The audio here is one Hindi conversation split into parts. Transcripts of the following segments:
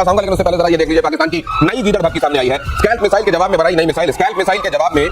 पास आऊंगा, लेकिन उससे पहले जरा ये देख लीजिए पाकिस्तान की नई गीदड़ भक्की सामने आई है। स्कैल्प मिसाइल के जवाब में बनाई नई मिसाइल। स्कैल्प मिसाइल के जवाब में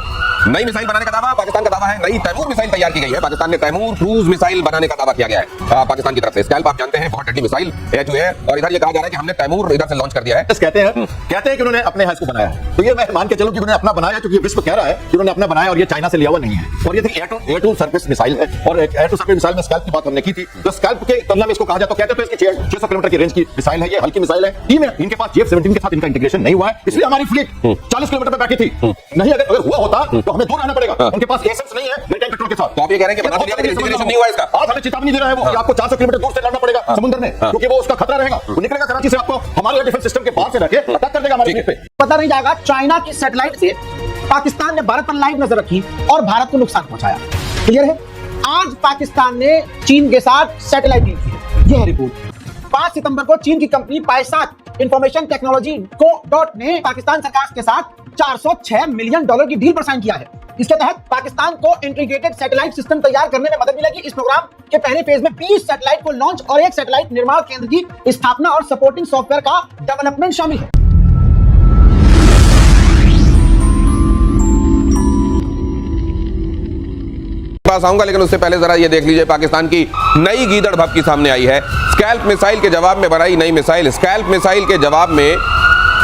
नई मिसाइल बनाने का दावा, पाकिस्तान का दावा है नई तैमूर मिसाइल तैयार की गई है। पाकिस्तान ने तैमूर क्रूज मिसाइल बनाने का दावा किया गया है पाकिस्तान की तरफ से। स्कैल्प आप जानते हैं बहुत deadly missile air to air, और इधर ये कहा जा रहा है कि हमने तैमूर इधर से लॉन्च कर दिया है। कहते हैं कि उन्होंने अपने हाथ को बनाया है, तो ये मैं मान के चलूं कि उन्होंने अपना बनाया, क्योंकि विश्व कह रहा है कि उन्होंने अपना बनाया और ये चाइना से लिया हुआ नहीं है। और ये एयर टू सरफेस मिसाइल है, और एयर टू सरफेस मिसाइल में स्कैल्प की बात हमने की थी। तो स्कैल्प के तुलना में इसको कहा जाता है, कहते हैं तो इसकी 600 किलोमीटर की रेंज की मिसाइल है, ये हल्की मिसाइल है। टीम है इनके पास F-17 के साथ इनका इंटीग्रेशन नहीं हुआ है, इसलिए हमारी फ्लीट 40 किलोमीटर पे बाकी थी। नहीं अगर हुआ होता तो हमें दूर रहना पड़ेगा। उनके पास एसेंस नहीं है मेरीटाइम पेट्रोल के साथ। तो आप ये कह रहे हैं कि बना दिया लेकिन इंटीग्रेशन नहीं हुआ इसका। आज हमें चेतावनी दे रहा है वो कि आपको 400 किलोमीटर दूर से लड़ना पड़ेगा समुद्र में, क्योंकि वो उसका खतरा रहेगा। वो निकलेगा कराची से, आपको हमारे डिफेंस सिस्टम के बाहर से रखे अटैक कर देगा हमारे फ्लीट पे। पता नहीं जाएगा। चाइना की सैटेलाइट से पाकिस्तान ने भारत पर लाइव नजर रखी और भारत को नुकसान पहुंचाया। क्लियर है। आज पाकिस्तान ने चीन के साथ सैटेलाइट डील की है। यह है रिपोर्ट। 5 सितंबर को चीन की कंपनी पायसाक इंफॉर्मेशन टेक्नोलॉजी ने पाकिस्तान सरकार के साथ $406 मिलियन की डील पर साइन किया है। इसके तहत पाकिस्तान को इंटीग्रेटेड सैटेलाइट सिस्टम तैयार करने में मदद मिलेगी। इस प्रोग्राम के पहले फेज में 20 सैटेलाइट को लॉन्च और एक सैटेलाइट निर्माण केंद्र की स्थापना और सपोर्टिंग सॉफ्टवेयर का डेवलपमेंट शामिल है। पास आऊंगा, लेकिन उससे पहले जरा ये देख लीजिए पाकिस्तान की नई गीदड़ भक्की सामने आई है। स्कैल्प मिसाइल के जवाब में बनाई नई मिसाइल। स्कैल्प मिसाइल के जवाब में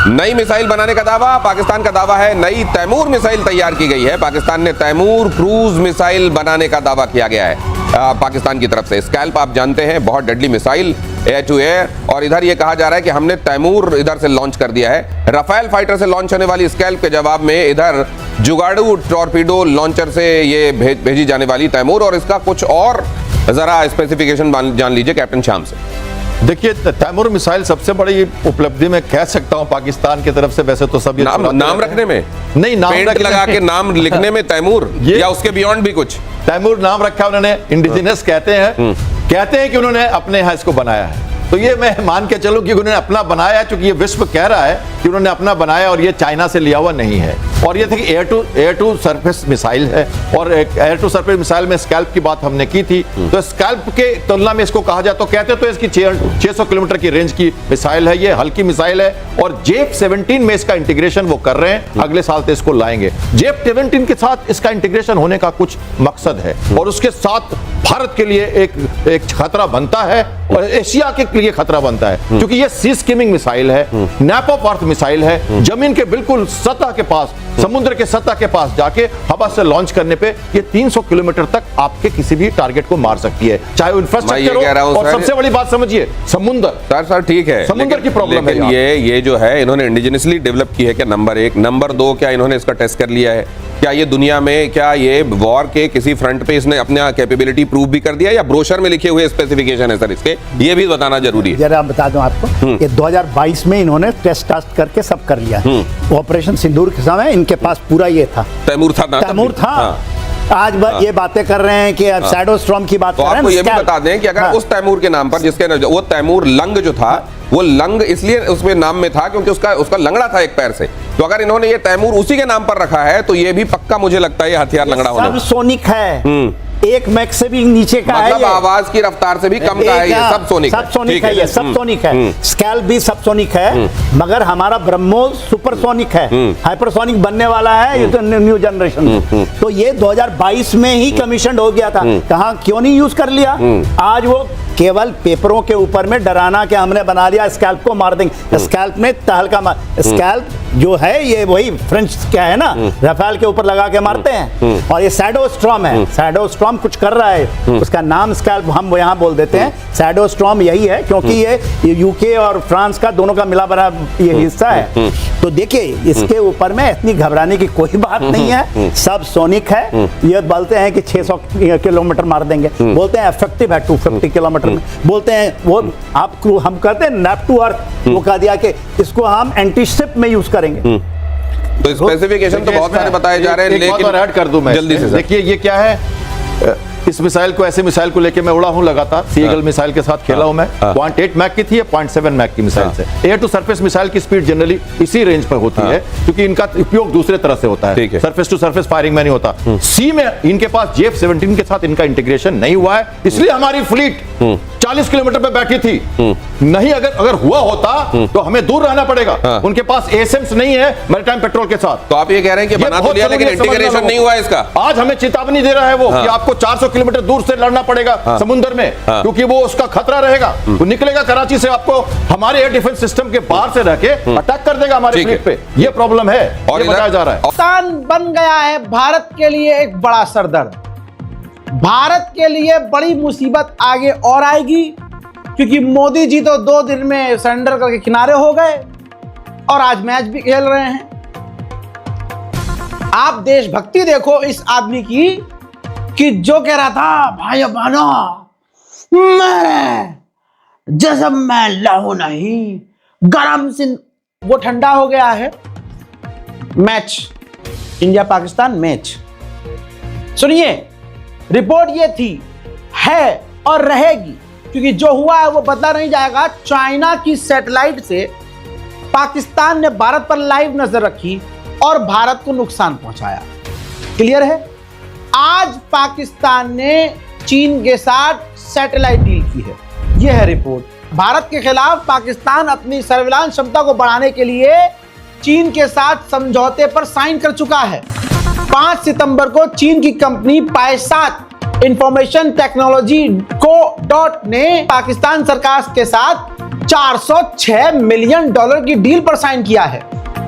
नई मिसाइल बनाने का दावा, पाकिस्तान का दावा है नई तैमूर मिसाइल तैयार की गई है। पाकिस्तान ने तैमूर क्रूज मिसाइल बनाने का दावा किया गया है पाकिस्तान की तरफ से। स्कैल्प आप जानते हैं बहुत deadly missile air to air, और इधर ये कहा जा रहा है कि हमने तैमूर इधर से लॉन्च कर दिया है। राफेल फाइटर से लॉन्च होने वाली स्कैल्प के जवाब में इधर जुगाड़ू टॉर्पीडो लॉन्चर से ये भेजी जाने वाली तैमूर, और इसका कुछ और जरा स्पेसिफिकेशन जान लीजिए कैप्टन शाम से। देखिए, तैमूर मिसाइल सबसे बड़ी उपलब्धि में कह सकता हूं पाकिस्तान की तरफ से। वैसे तो सब नाम रखने में नहीं, नाम लगा के नाम लिखने में तैमूर, या उसके बियॉन्ड भी कुछ। तैमूर नाम रखा उन्होंने, इंडिजिनस कहते हैं कि उन्होंने अपने हाथ को बनाया है। तो ये मैं मान के चलूं कि उन्होंने अपना बनाया, क्योंकि ये विश्व कह रहा है कि उन्होंने अपना बनाया और ये चाइना से लिया हुआ नहीं है। और ये थे कि एयर टू सरफेस मिसाइल है, और एयर टू सरफेस मिसाइल में स्कैल्प की बात हमने की थी। तो स्कैल्प के तुलना में इसको कहा जाए तो कहते तो इसकी 600 किलोमीटर की रेंज की मिसाइल है, ये हल्की मिसाइल है। और F-17 में इसका इंटीग्रेशन वो कर रहे हैं, अगले साल से इसको लाएंगे। F-17 के साथ इसका इंटीग्रेशन होने का कुछ मकसद है, और उसके साथ भारत के लिए एक खतरा बनता है, और एशिया के लिए खतरा बनता है, क्योंकि ये सी स्किमिंग मिसाइल है, नैप ऑफ अर्थ मिसाइल है। जमीन के बिल्कुल सतह के पास, समुद्र के सतह के पास जाके हवा से लॉन्च करने पे ये 300 किलोमीटर तक आपके किसी भी टारगेट को मार सकती है, चाहे इंफ्रास्ट्रक्चर हो। और सबसे बड़ी बात समझिए, समुद्र सर ठीक है, समुद्र की प्रॉब्लम है। ये जो है इन्होंने इंडिजिनसली डेवलप की है क्या, नंबर 1। नंबर 2, क्या इन्होंने इसका टेस्ट कर लिया है? क्या ये दुनिया में, क्या ये वॉर के किसी फ्रंट पे इसने अपना कैपेबिलिटी प्रूव भी कर दिया, या ब्रोशर में लिखे हुए स्पेसिफिकेशन है सर इसके? ये भी बताना जरूरी है। जरा बता दूं आपको, ये 2022 में इन्होंने टेस्ट करके सब कर लिया। ऑपरेशन सिंदूर के समय इनके पास पूरा ये था, तैमूर था। आज ये बातें कर रहे हैं कि शैडो स्टॉर्म की बात कर रहे हैं। आपको ये भी बता दें कि अगर उस तैमूर के नाम पर, जिसके वो तैमूर लंग जो था, वो लंग इसलिए उसमें नाम में था क्योंकि उसका लंगड़ा था एक पैर से। तो अगर इन्होंने ये तैमूर उसी के नाम पर रखा है, तो ये भी पक्का मुझे लगता है ये हथियार लंगड़ा होने सब सोनिक है, 1 मैक से भी नीचे का मतलब है, आवाज की रफ्तार से भी कम का है, ये सब सोनिक है, ये सब सोनिक है। स्कैल्प भी सब सोनिक है, मगर हमारा ब्रह्मोस सुपरसोनिक है, हाइपरसोनिक बनने वाला है, ये तो न्यू जनरेशन। तो ये 2022 में ही कमीशन हो गया था, कहां क्यों नहीं यूज कर लिया? आज वो केवल पेपरों के ऊपर में डराना कि हमने बना लिया, स्कैल्प को मार देंगे। स्कैल्प में तहलका मार, स्कैल्प जो है ये वही फ्रेंच क्या है ना, राफेल के ऊपर लगा के मारते हैं। और ये शैडो स्टॉर्म है, शैडो स्टॉर्म कुछ कर रहा है, उसका नाम स्कैल्प हम यहाँ बोल देते हैं। शैडो स्टॉर्म यही है, क्योंकि ये यूके और फ्रांस का दोनों का मिला बना ये हिस्सा है। तो देखिए, इसके ऊपर में इतनी घबराने की कोई बात नहीं है, सब सोनिक है। ये बोलते हैं कि 600 किलोमीटर मार देंगे, बोलते हैं इफेक्टिव है 250 किलोमीटर में, बोलते हैं वो हम कहते हैं नैप टू अर्थ, वो कह दिया कि इसको हम एंटीशिप में यूज करेंगे। तो स्पेसिफिकेशन तो बहुत सारे बताए जा रहे हैं, लेकिन ऐड कर दूं मैं जल्दी से। देखिए ये क्या है, इस मिसाइल को, ऐसे मिसाइल को लेके मैं उड़ा हूं लगातार, सीगल मिसाइल के साथ खेला हूं मैं। 0.8 मैक की थी, 0.7 मैक की मिसाइल से। एयर टू सरफेस मिसाइल की स्पीड जनरली इसी रेंज पर होती है, क्योंकि इनका उपयोग दूसरे तरह से होता है, सरफेस टू सरफेस फायरिंग में नहीं होता। सी में इनके पास F-17 के साथ इनका इंटीग्रेशन नहीं हुआ है, इसलिए हमारी फ्लीट 40 किलोमीटर पे बैठी थी। नहीं, अगर हुआ होता तो हमें दूर रहना पड़ेगा। उनके पास एसेंस नहीं है मैरीटाइम पेट्रोल के साथ। तो आप ये कह रहे हैं कि बना तो लिया लेकिन इंटीग्रेशन नहीं हुआ इसका। आज हमें चेतावनी दे रहा है वो कि आपको 400 किलोमीटर दूर से लड़ना पड़ेगा समुद्र में, क्योंकि वो उसका खतरा रहेगा। वो निकलेगा कराची से, आपको हमारे एयर डिफेंस सिस्टम के बाहर से रह के अटैक कर देगा हमारे फ्लीट पे। ये प्रॉब्लम है और ये बताया जा रहा है। पाकिस्तान बन गया है भारत के लिए एक बड़ा सरदर्द। भारत के लिए बड़ी मुसीबत आगे और आएगी, क्योंकि मोदी जी तो 2 दिन में सरेंडर करके किनारे हो गए और आज मैच भी खेल रहे हैं। आप देशभक्ति देखो इस आदमी की, कि जो कह रहा था भाई बहनों मेरे जैसे मैं लहू नहीं गरम सिंह, वो ठंडा हो गया है। मैच इंडिया पाकिस्तान मैच, सुनिए रिपोर्ट ये थी, है और रहेगी, क्योंकि जो हुआ है वो बदला नहीं जाएगा। चाइना की सैटेलाइट से पाकिस्तान ने भारत पर लाइव नजर रखी और भारत को नुकसान पहुंचाया। क्लियर है। आज पाकिस्तान ने चीन के साथ सैटेलाइट डील की है, यह है रिपोर्ट। भारत के खिलाफ पाकिस्तान अपनी सर्विलांस क्षमता को बढ़ाने के लिए चीन के साथ समझौते पर साइन कर चुका है। 5 सितंबर को चीन की कंपनी पायसाट इंफॉर्मेशन टेक्नोलॉजी को ने पाकिस्तान सरकार के साथ $406 मिलियन की डील पर साइन किया है।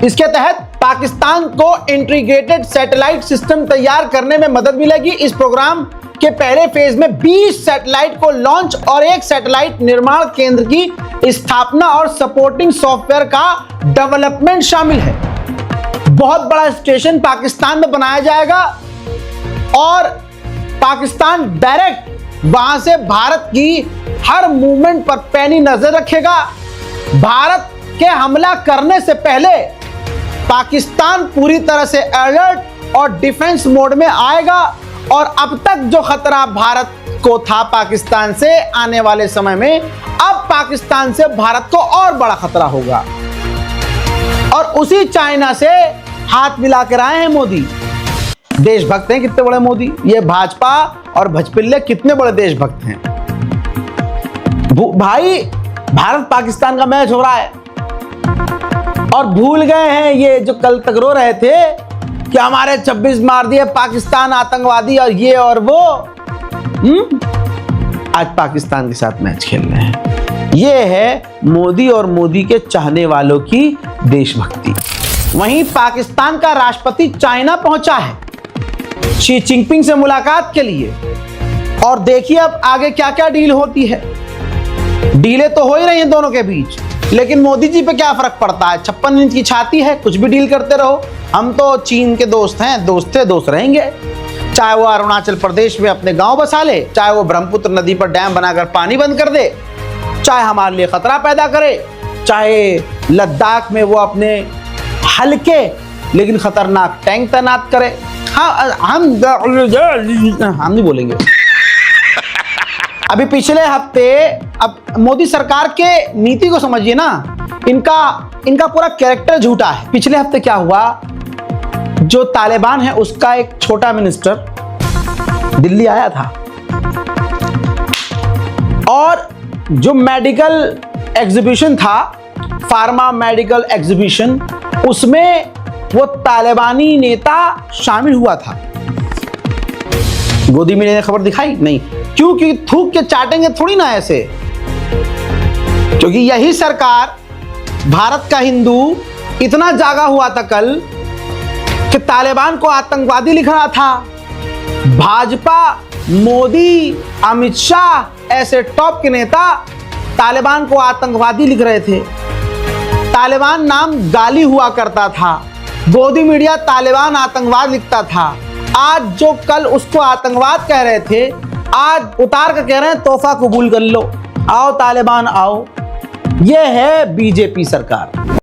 इसके तहत पाकिस्तान को इंटीग्रेटेड सैटेलाइट सिस्टम तैयार करने में मदद मिलेगी। इस प्रोग्राम के पहले फेज में 20 सैटेलाइट को लॉन्च और एक सैटेलाइट निर्माण केंद्र की स्थापना और सपोर्टिंग सॉफ्टवेयर का डेवलपमेंट शामिल है। बहुत बड़ा स्टेशन पाकिस्तान में बनाया जाएगा और पाकिस्तान डायरेक्ट वहां से भारत की हर मूवमेंट पर पैनी नजर रखेगा। भारत के हमला करने से पहले पाकिस्तान पूरी तरह से अलर्ट और डिफेंस मोड में आएगा और अब तक जो खतरा भारत को था पाकिस्तान से, आने वाले समय में अब पाकिस्तान से भारत को और बड़ा खतरा होगा। और उसी चाइना से हाथ मिला कर आए हैं मोदी। देशभक्त हैं कितने बड़े मोदी, ये भाजपा और भजपिल्ले कितने बड़े देशभक्त हैं। भाई भारत पाकिस्तान का मैच हो रहा है और भूल गए हैं ये जो कल तक रो रहे थे कि हमारे 26 मार दिए पाकिस्तान आतंकवादी और ये और वो। आज पाकिस्तान के साथ मैच खेल रहे हैं। ये है मोदी और मोदी के चाहने वालों की देशभक्ति। वहीं पाकिस्तान का राष्ट्रपति चाइना पहुंचा है शी जिनपिंग से मुलाकात के लिए, और देखिए अब आगे क्या क्या डील होती है। डीलें तो हो ही रही हैं दोनों के बीच, लेकिन मोदी जी पे क्या फर्क पड़ता है। 56 इंच की छाती है, कुछ भी डील करते रहो। हम तो चीन के दोस्त हैं, दोस्त थे दोस्त रहेंगे। चाहे वो अरुणाचल प्रदेश में अपने गांव बसा ले, चाहे वो ब्रह्मपुत्र नदी पर डैम बनाकर पानी बंद कर दे, चाहे हमारे लिए खतरा पैदा करे, चाहे लद्दाख में वो अपने हल्के लेकिन खतरनाक टैंक तैनात करे। हाँ, हम नहीं बोलेंगे। अभी पिछले हफ्ते, अब मोदी सरकार के नीति को समझिए ना, इनका पूरा कैरेक्टर झूठा है। पिछले हफ्ते क्या हुआ, जो तालिबान है उसका एक छोटा मिनिस्टर दिल्ली आया था और जो मेडिकल एग्जीबिशन था, फार्मा मेडिकल एग्जीबिशन, उसमें वो तालिबानी नेता शामिल हुआ था। गोदी मीडिया ने खबर दिखाई नहीं, क्योंकि थूक के चाटेंगे थोड़ी ना ऐसे, क्योंकि यही सरकार, भारत का हिंदू इतना जागा हुआ था कल कि तालिबान को आतंकवादी लिख रहा था। भाजपा, मोदी, अमित शाह ऐसे टॉप के नेता तालिबान को आतंकवादी लिख रहे थे। तालिबान नाम गाली हुआ करता था, गोदी मीडिया तालिबान आतंकवाद लिखता था। आज जो कल उसको आतंकवाद कह रहे थे, आज उतार कर कह रहे हैं तोहफा कबूल कर लो, आओ तालिबान आओ। यह है बीजेपी सरकार।